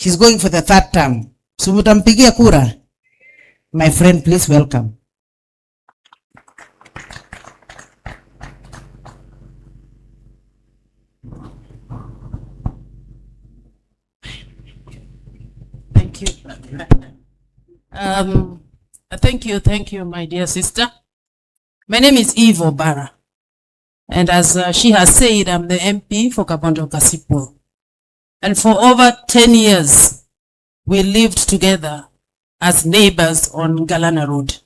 She's going for the third term. So mutampigia kura. My friend, please welcome. Thank you, my dear sister. My name is Obara, and as she has said, I'm the MP for Kabondo Kasipul. And for over 10 years, we lived together as neighbors on Galana Road.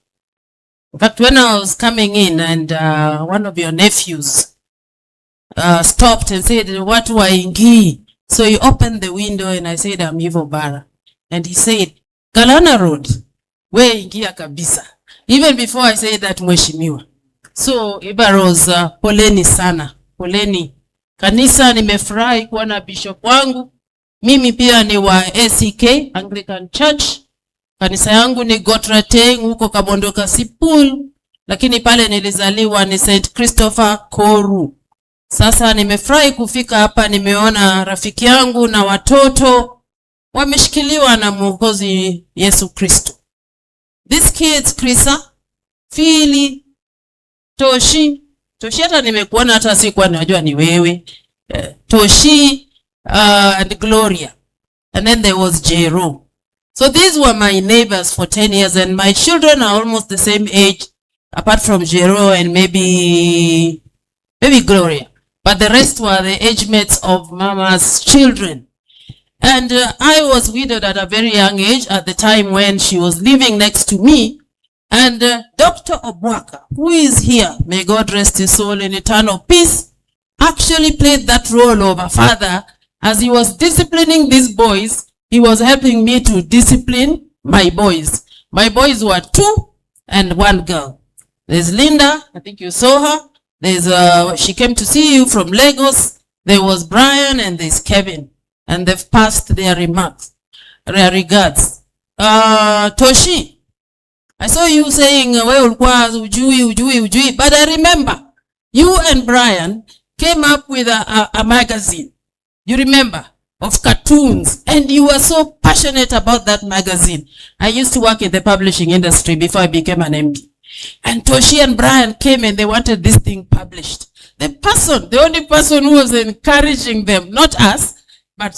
In fact, when I was coming in and one of your nephews stopped and said, "What waingi?" So he opened the window and I said, "I'm Obara." And he said, "Galana Road, where ingia kabisa." Even before I said that, mheshimiwa. So Obara was poleni sana. Poleni. Kanisa nimefurahi kuwa na bishop wangu. Mimi pia ni wa ACK, Anglican Church. Kanisa yangu ni Gotrateng huko Kabondo Kasipul. Lakini pale nilizaliwa ni St. Christopher Koru. Sasa nimefurahi kufika hapa, nimeona rafiki yangu na watoto wameshikiliwa na Mwokozi Yesu Kristo. These kids, Krisa, Fili, Toshi hata nimekuona hata sikuwa najua ni wewe. Toshi and Gloria. And then there was Jero. So these were my neighbors for 10 years, and my children are almost the same age, apart from Jero and maybe Gloria. But the rest were the age mates of Mama's children. And I was widowed at a very young age at the time when she was living next to me. And Dr. Obwaka, who is here, may God rest his soul in eternal peace, actually played that role of a father. As he was disciplining these boys, he was helping me to discipline my boys. My boys were 2 and 1 girl. There's Linda, I think you saw her. There's she came to see you from Lagos. There was Brian and there's Kevin. And they've passed their remarks, their regards. Toshi, I saw you saying, well, ujui, but I remember you and Brian came up with a magazine. You remember? Of cartoons. And you were so passionate about that magazine. I used to work in the publishing industry before I became an MD. And Toshi and Brian came and they wanted this thing published. The only person who was encouraging them, not us, but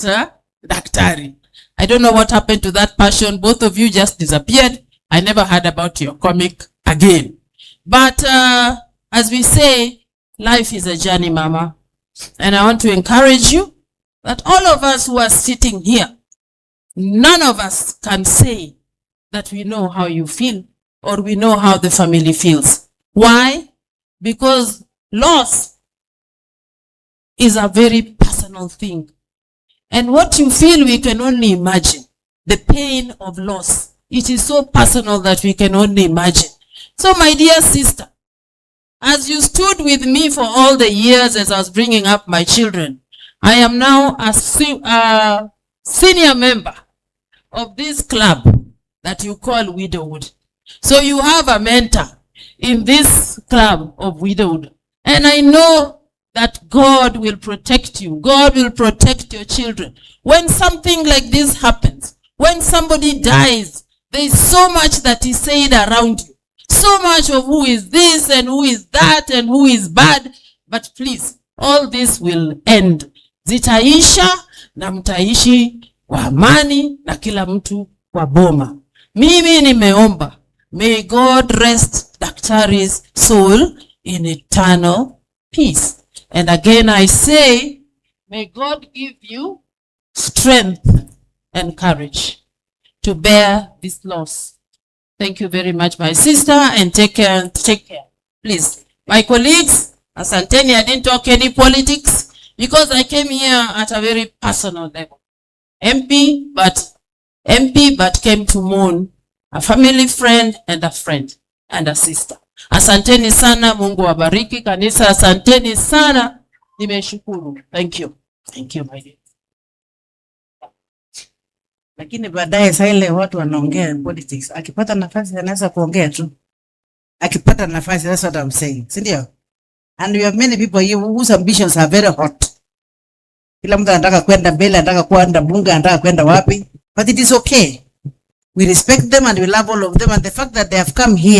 Daktari. I don't know what happened to that passion. Both of you just disappeared. I never heard about your comic again. But as we say, life is a journey, Mama. And I want to encourage you that all of us who are sitting here, none of us can say that we know how you feel or we know how the family feels. Why? Because loss is a very personal thing. And what you feel, we can only imagine. The pain of loss. It is so personal that we can only imagine. So my dear sister, as you stood with me for all the years as I was bringing up my children, I am now a senior member of this club that you call Widowhood. So you have a mentor in this club of Widowhood. And I know that God will protect you. God will protect your children. When something like this happens, when somebody dies, there is so much that is said around you. So much of who is this and who is that and who is bad. But please, all this will end. Zitaisha na mtaishi kwa amani na kila mtu kwa boma. Mimi nimeomba. May God rest Daktari's soul in eternal peace. And again I say, may God give you strength and courage to bear this loss. Thank you very much, my sister, and take care. Please. My colleagues, asanteni, I didn't talk any politics because I came here at a very personal level. MP, but came to mourn a family friend and a sister. Asanteni sana, Mungu wabariki kanisa, asanteni sana, nimeshukuru. Thank you. Thank you, my dear. Lakini baadaye saa ile watu wanaongea politics. Akipata nafasi anaweza kuongea tu. Akipata nafasi, that's what I'm saying. Si ndio? And we have many people here whose ambitions are very hot. Kila mtu anataka kwenda mbele, anataka kwenda bunge, anataka kwenda wapi. But it is okay. We respect them and we love all of them, and the fact that they have come here